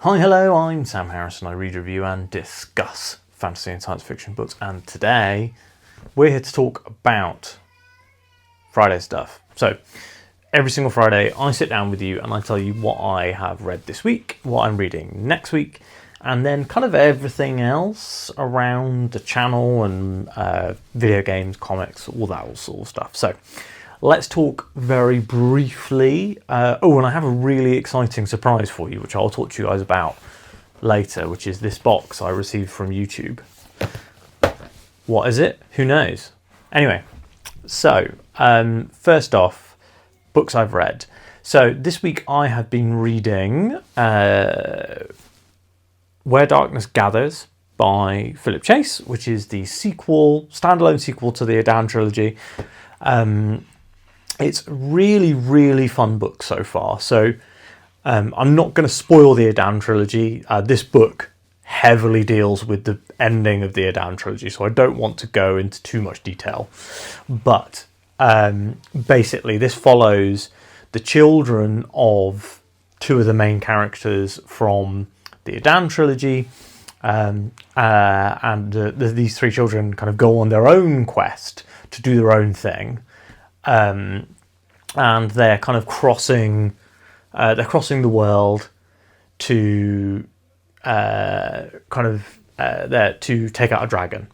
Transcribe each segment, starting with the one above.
Hi, hello, I'm Sam Harrison. I read, review and discuss fantasy and science fiction books, and today we're here to talk about Friday stuff. So every single Friday I sit down with you and I tell you what I have read this week, what I'm reading next week, and then kind of everything else around the channel and video games, comics, all that sort of stuff. So let's talk very briefly. And I have a really exciting surprise for you, which I'll talk to you guys about later, which is this box I received from YouTube. What is it? Who knows? Anyway, so first off, books I've read. So this week I have been reading Where Darkness Gathers by Philip Chase, which is the standalone sequel to the Adan trilogy. It's really, really fun book so far. So I'm not going to spoil the Adan trilogy. This book heavily deals with the ending of the Adan trilogy, so I don't want to go into too much detail. But basically, this follows the children of two of the main characters from the Adan trilogy. These three children kind of go on their own quest to do their own thing. And they're kind of crossing the world to to take out a dragon.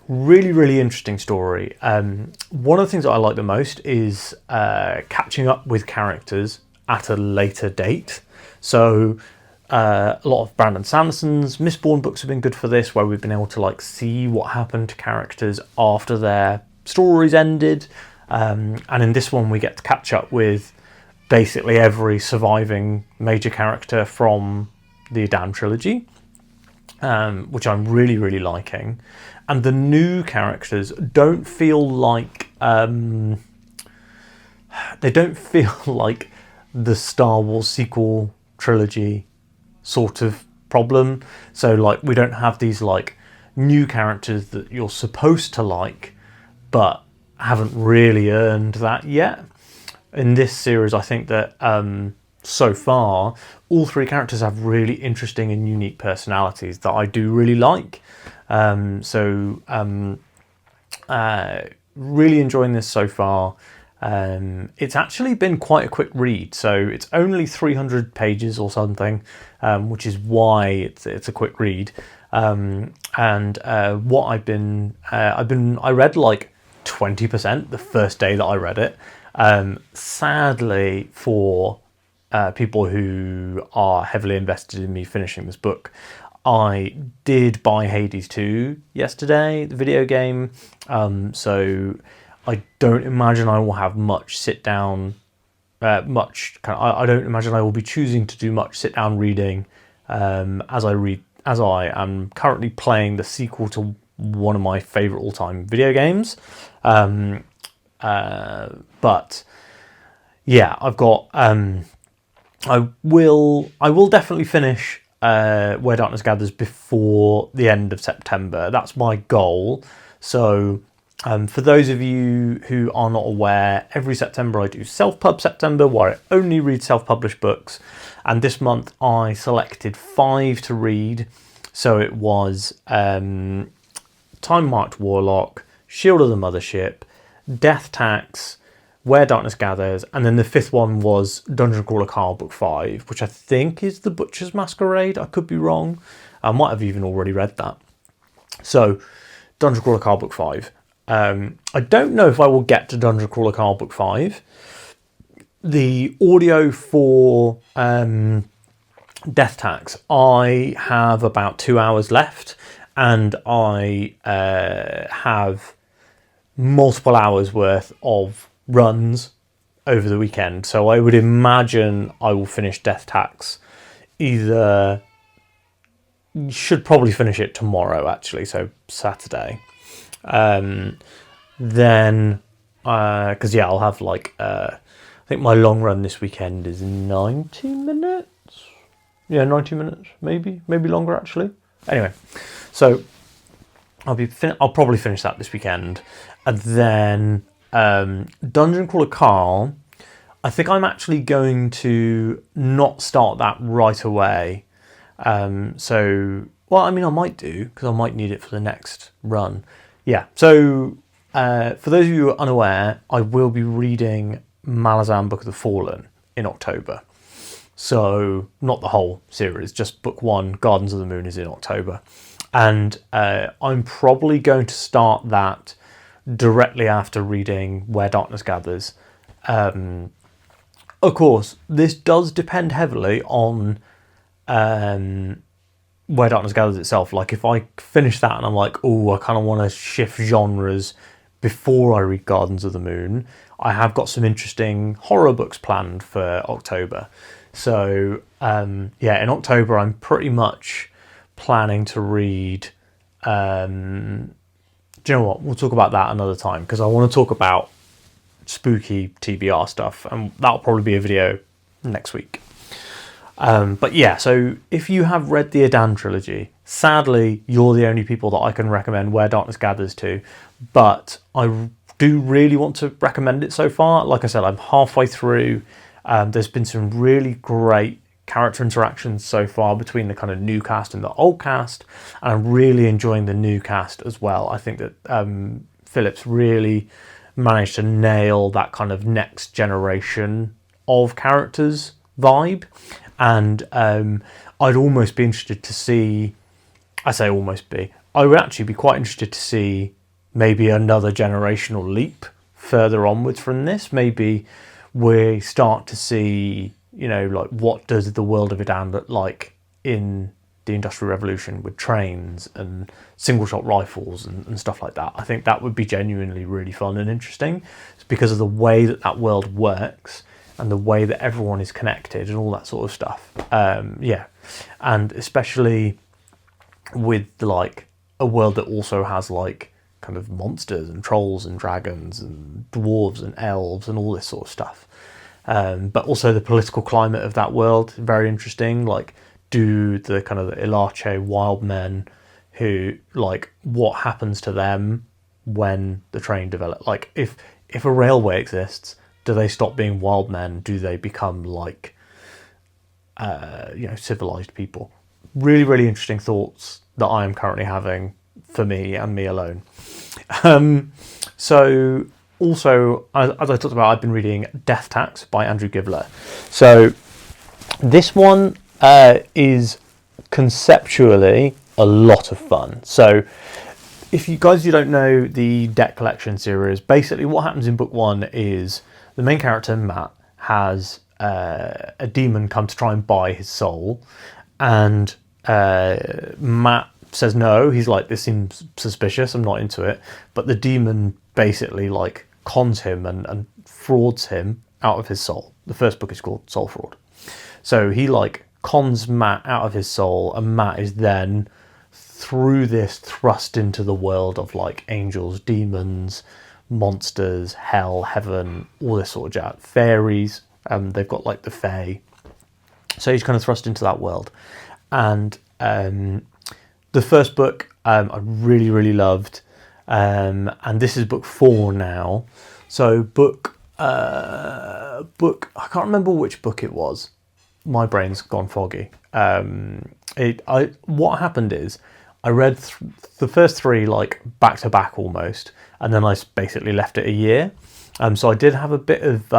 Really, really interesting story. One of the things that I like the most is catching up with characters at a later date. So a lot of Brandon Sanderson's Mistborn books have been good for this, where we've been able to see what happened to characters after their stories ended. And in this one we get to catch up with basically every surviving major character from the Adan trilogy, which I'm really, really liking. And the new characters don't feel like the Star Wars sequel trilogy sort of problem. So we don't have these new characters that you're supposed to like but haven't really earned that yet. In this series, I think that so far, all three characters have really interesting and unique personalities that I do really like. Really enjoying this so far. It's actually been quite a quick read, so it's only 300 pages or something, which is why it's a quick read. I read 20% the first day that I read it. Sadly, for people who are heavily invested in me finishing this book, I did buy Hades 2 yesterday, the video game. So I don't imagine I will have much sit down. I don't imagine I will be choosing to do much sit down reading as I am currently playing the sequel to one of my favourite all-time video games. But yeah, I've got I will definitely finish Where Darkness Gathers before the end of September. That's my goal. So for those of you who are not aware, every September I do Self-Pub September, where I only read self-published books, and this month I selected 5 to read. So it was Time Marked Warlock, Shield of the Mothership, Death Tax, Where Darkness Gathers, and then the 5th one was Dungeon Crawler Carl Book 5, which I think is The Butcher's Masquerade. I could be wrong. I might have even already read that. So, Dungeon Crawler Carl Book 5. I don't know if I will get to Dungeon Crawler Carl Book 5. The audio for Death Tax, I have about 2 hours left, and I have multiple hours worth of runs over the weekend. So I would imagine I will finish Death Tax should probably finish it tomorrow, actually, so Saturday. Then, because I'll have I think my long run this weekend is 90 minutes. Yeah, 90 minutes, maybe longer actually. Anyway, so I'll probably finish that this weekend, and then Dungeon Crawler Carl, I think I'm actually going to not start that right away. Well, I mean, I might do, because I might need it for the next run. Yeah, so for those of you who are unaware, I will be reading Malazan Book of the Fallen in October. So not the whole series, just book 1, Gardens of the Moon, is in October. And I'm probably going to start that directly after reading Where Darkness Gathers. Of course, this does depend heavily on Where Darkness Gathers itself. Like, if I finish that and I'm like, oh, I kind of want to shift genres before I read Gardens of the Moon, I have got some interesting horror books planned for October. So, yeah, in October, I'm pretty much planning to read... do you know what? We'll talk about that another time, because I want to talk about spooky TBR stuff, and that'll probably be a video next week. But yeah, so if you have read the Adan trilogy, sadly, you're the only people that I can recommend Where Darkness Gathers to, but I do really want to recommend it so far. Like I said, I'm halfway through. There's been some really great character interactions so far between the kind of new cast and the old cast, and I'm really enjoying the new cast as well. I think that Phillips really managed to nail that kind of next generation of characters vibe. And I'd almost be interested to see, I say almost be, I would actually be quite interested to see maybe another generational leap further onwards from this. Maybe we start to see, you know, like, what does the world of Adan look like in the Industrial Revolution with trains and single-shot rifles and stuff like that. I think that would be genuinely really fun and interesting. It's because of the way that that world works and the way that everyone is connected and all that sort of stuff. Yeah, and especially with like a world that also has like kind of monsters and trolls and dragons and dwarves and elves and all this sort of stuff. But also the political climate of that world, very interesting. Like, do the kind of the Ilache wild men, who, like, what happens to them when the train develops? Like, if a railway exists, do they stop being wild men? Do they become like, you know, civilized people? Really, really interesting thoughts that I am currently having for me and me alone. So also, as I talked about, I've been reading Death Tax by Andrew Givler. So this one is conceptually a lot of fun. So if you guys, you don't know the Debt Collection series, basically what happens in book 1 is the main character, Matt, has a demon come to try and buy his soul, and Matt says no. He's like, this seems suspicious, I'm not into it. But the demon basically like cons him and frauds him out of his soul. The first book is called Soul Fraud. So he like cons Matt out of his soul, and Matt is then through this thrust into the world of like angels, demons, monsters, hell, heaven, all this sort of jazz, fairies. They've got like the fae. So he's kind of thrust into that world. And the first book I really, really loved. And this is book 4 now. So book, I can't remember which book it was. My brain's gone foggy. What happened is I read the first 3 like back to back almost, and then I basically left it a year. So I did have a bit of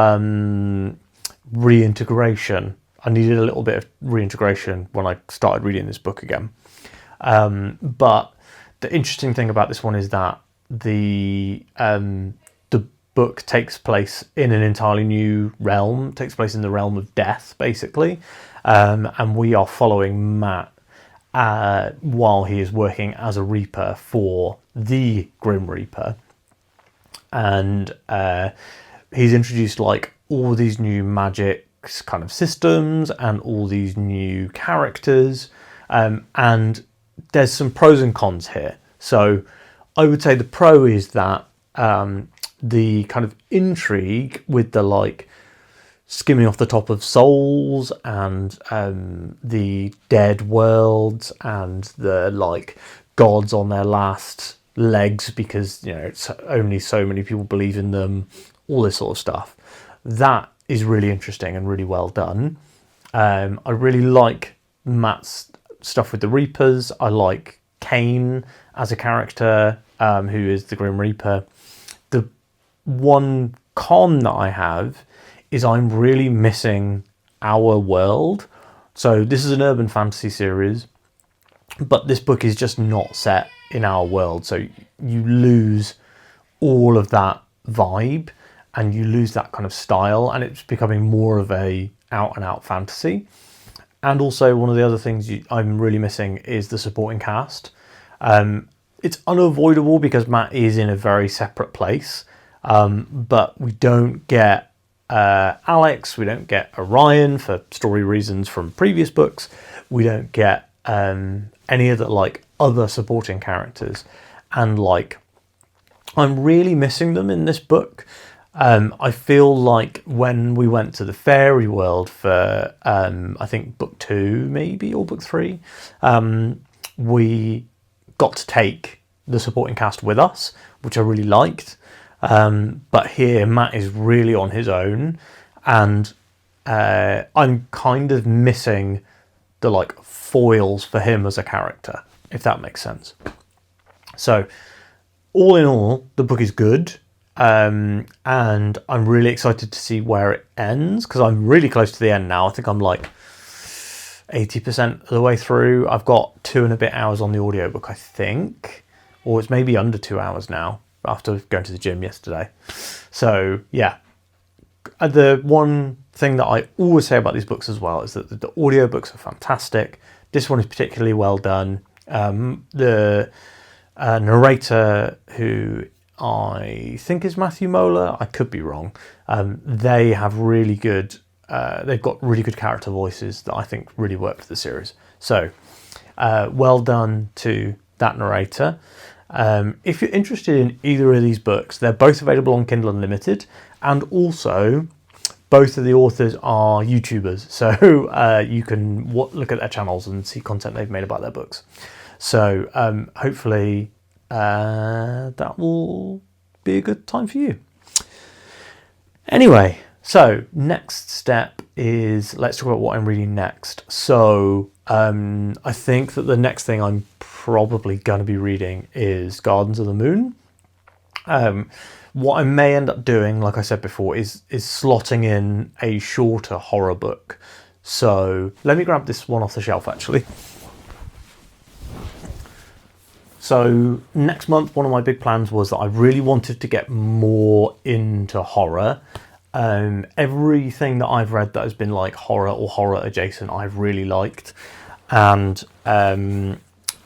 reintegration. I needed a little bit of reintegration when I started reading this book again. But the interesting thing about this one is that the book takes place in an entirely new realm, takes place in the realm of death, basically. And we are following Matt while he is working as a Reaper for the Grim Reaper. And he's introduced like all these new magic kind of systems and all these new characters. And there's some pros and cons here. So I would say the pro is that the kind of intrigue with the like skimming off the top of souls and the dead worlds and the like gods on their last legs because, you know, it's only so many people believe in them, all this sort of stuff. That is really interesting and really well done. I really like Matt's stuff with the Reapers. I like Kane as a character, who is the Grim Reaper. The one con that I have is I'm really missing our world. So this is an urban fantasy series, but this book is just not set in our world. So you lose all of that vibe and you lose that kind of style, and it's becoming more of a out and out fantasy. And also one of the other things I'm really missing is the supporting cast. It's unavoidable because Matt is in a very separate place, but we don't get Alex, we don't get Orion for story reasons from previous books, we don't get any of the like other supporting characters, and like I'm really missing them in this book. I feel like when we went to the fairy world for I think book 2 maybe, or book 3, we got to take the supporting cast with us, which I really liked. But here Matt is really on his own, and I'm kind of missing the like foils for him as a character, if that makes sense. So all in all, the book is good, and I'm really excited to see where it ends, because I'm really close to the end now. I think I'm like 80% of the way through. I've got 2 and a bit hours on the audiobook, I think, or it's maybe under 2 hours now after going to the gym yesterday. So yeah, the one thing that I always say about these books as well is that the audiobooks are fantastic. This one is particularly well done. The narrator, who I think is Matthew Moeller, I could be wrong, they have really good, they've got really good character voices that I think really work for the series. So well done to that narrator. If you're interested in either of these books, they're both available on Kindle Unlimited, and also both of the authors are YouTubers, so you can look at their channels and see content they've made about their books. So hopefully that will be a good time for you. Anyway, so next step is, let's talk about what I'm reading next. So I think that the next thing I'm probably going to be reading is Gardens of the Moon. What I may end up doing, like I said before, is slotting in a shorter horror book. So let me grab this one off the shelf actually. So next month, one of my big plans was that I really wanted to get more into horror. Everything that I've read that has been like horror or horror adjacent, I've really liked. And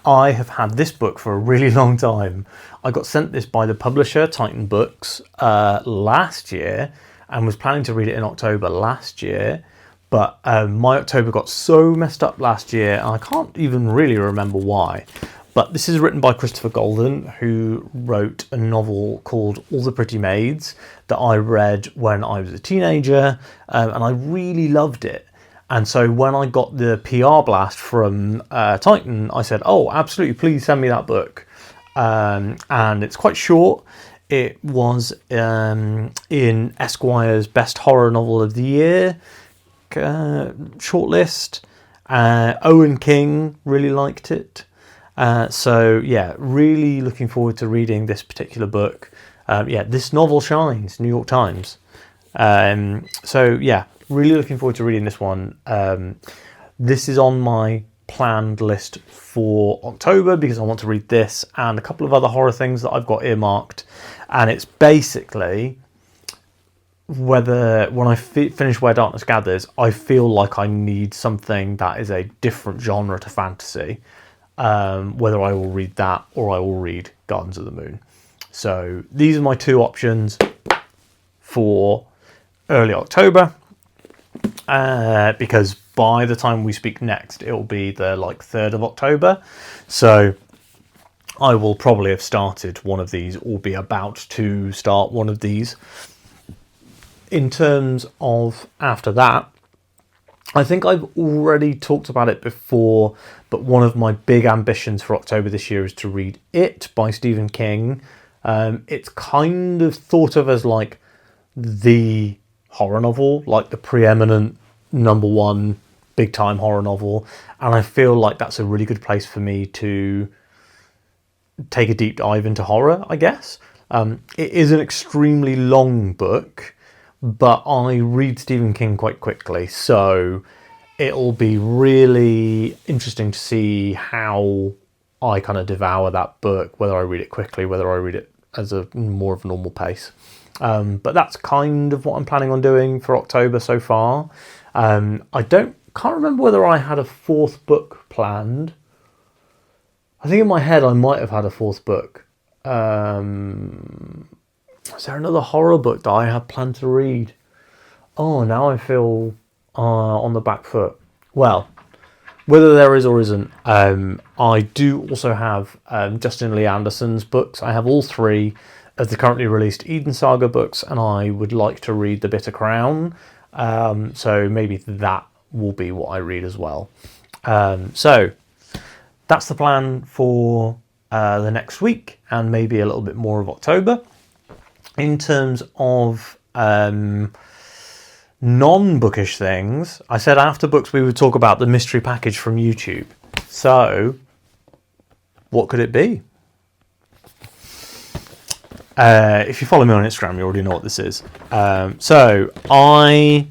I have had this book for a really long time. I got sent this by the publisher, Titan Books, last year, and was planning to read it in October last year. But my October got so messed up last year, and I can't even really remember why. But this is written by Christopher Golden, who wrote a novel called All the Pretty Maids that I read when I was a teenager, and I really loved it. And so when I got the PR blast from Titan, I said, oh, absolutely, please send me that book. And it's quite short. It was in Esquire's Best Horror Novel of the Year shortlist. Owen King really liked it. So yeah, really looking forward to reading this particular book. This novel shines, New York Times. So yeah, really looking forward to reading this one. This is on my planned list for October because I want to read this and a couple of other horror things that I've got earmarked. And it's basically whether when I finish Where Darkness Gathers, I feel like I need something that is a different genre to fantasy. Whether I will read that or I will read Gardens of the Moon. So these are my 2 options for early October, because by the time we speak next, it will be the 3rd of October. So I will probably have started one of these or be about to start one of these. In terms of after that, I think I've already talked about it before, but one of my big ambitions for October this year is to read It by Stephen King. It's kind of thought of as like the horror novel, like the preeminent #1 big time horror novel, and I feel like that's a really good place for me to take a deep dive into horror, I guess. It is an extremely long book, but I read Stephen King quite quickly, so it'll be really interesting to see how I kind of devour that book, whether I read it quickly, whether I read it as a more of a normal pace. But that's kind of what I'm planning on doing for October so far. I can't remember whether I had a 4th book planned. I think in my head I might have had a 4th book. Is there another horror book that I had planned to read? Oh, now I feel on the back foot. Well, whether there is or isn't, I do also have Justin Lee Anderson's books. I have all 3 of the currently released Eden Saga books, and I would like to read The Bitter Crown. So maybe that will be what I read as well. So that's the plan for the next week, and maybe a little bit more of October. In terms of non-bookish things, I said after books we would talk about the mystery package from YouTube. So what could it be? If you follow me on Instagram, you already know what this is. So I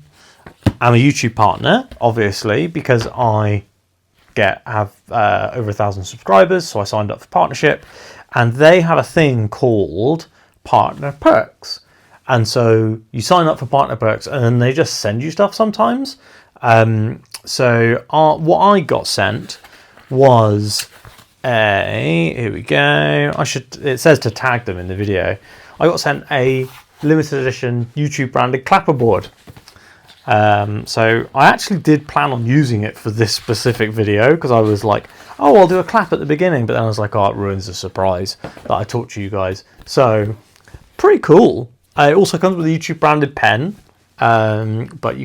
am a YouTube partner, obviously, because I have over 1,000 subscribers, so I signed up for partnership, and they have a thing called Partner Perks. And so you sign up for Partner Perks, and then they just send you stuff sometimes. So what I got sent was here we go. It says to tag them in the video. I got sent a limited edition YouTube branded clapperboard. So I actually did plan on using it for this specific video, because I was like, oh, I'll do a clap at the beginning, but then I was like, oh, it ruins the surprise that I talked to you guys. So pretty cool. It also comes with a YouTube branded pen, but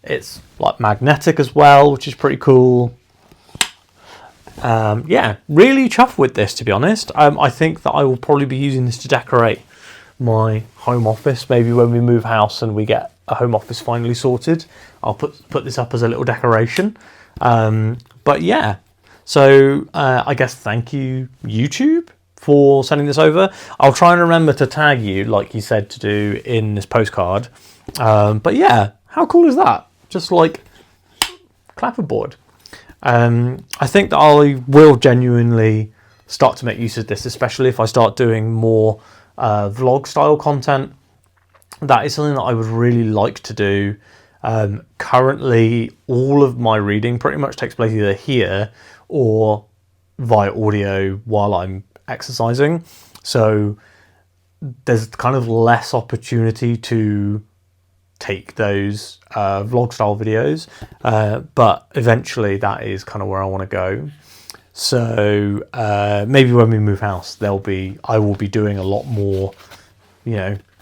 it's like magnetic as well, which is pretty cool. Yeah, really chuffed with this, to be honest. I think that I will probably be using this to decorate my home office. Maybe when we move house and we get a home office finally sorted, I'll put this up as a little decoration. But yeah, so I guess thank you, YouTube, for sending this over. I'll try and remember to tag you, like you said to do in this postcard. But yeah, how cool is that? Just like clapperboard. I think that I will genuinely start to make use of this, especially if I start doing more vlog style content. That is something that I would really like to do. Currently, all of my reading pretty much takes place either here or via audio while I'm exercising. So there's kind of less opportunity to take those vlog style videos, but eventually that is kind of where I want to go. So maybe when we move house, I will be doing a lot more,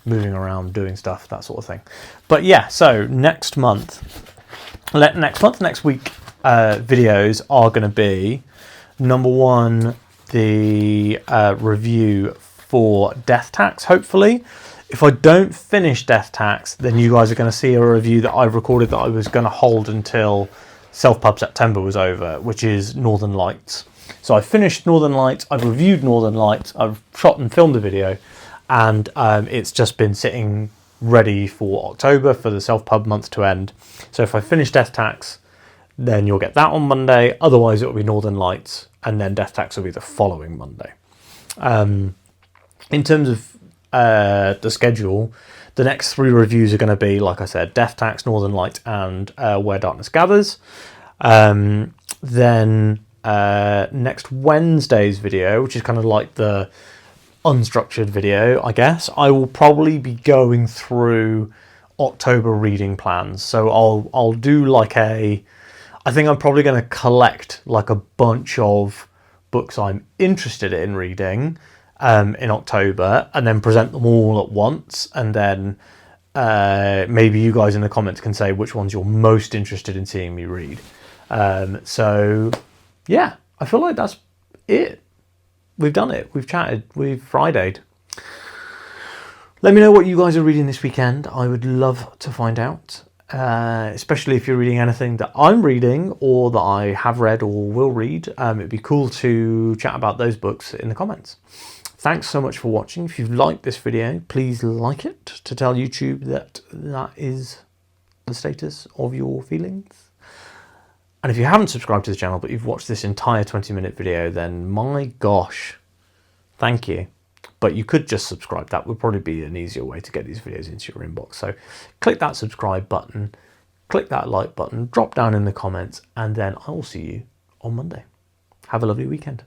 moving around, doing stuff, that sort of thing. But yeah, so next week, videos are going to be #1, the review for Death Tax, hopefully. If I don't finish Death Tax, then you guys are going to see a review that I've recorded that I was going to hold until Self-Pub September was over, which is Northern Lights. So I finished Northern Lights, I've reviewed Northern Lights, I've shot and filmed the video, and it's just been sitting ready for October for the Self-Pub month to end. So if I finish Death Tax, then you'll get that on Monday. Otherwise, it will be Northern Lights, and then Death Tax will be the following Monday. In terms of the schedule, the next 3 reviews are going to be, like I said, Death Tax, Northern Lights, and Where Darkness Gathers. Then next Wednesday's video, which is kind of like the unstructured video, I guess, I will probably be going through October reading plans. So I'll do like I think I'm probably going to collect like a bunch of books I'm interested in reading in October, and then present them all at once, and then maybe you guys in the comments can say which ones you're most interested in seeing me read. So yeah, I feel like that's it. We've done it. We've chatted. We've Friday'd. Let me know what you guys are reading this weekend. I would love to find out, especially if you're reading anything that I'm reading or that I have read or will read. It'd be cool to chat about those books in the comments. Thanks so much for watching. If you've liked this video, please like it to tell YouTube that that is the status of your feelings. And if you haven't subscribed to the channel, but you've watched this entire 20-minute video, then my gosh, thank you. But you could just subscribe. That would probably be an easier way to get these videos into your inbox. So click that subscribe button, click that like button, drop down in the comments, and then I will see you on Monday. Have a lovely weekend.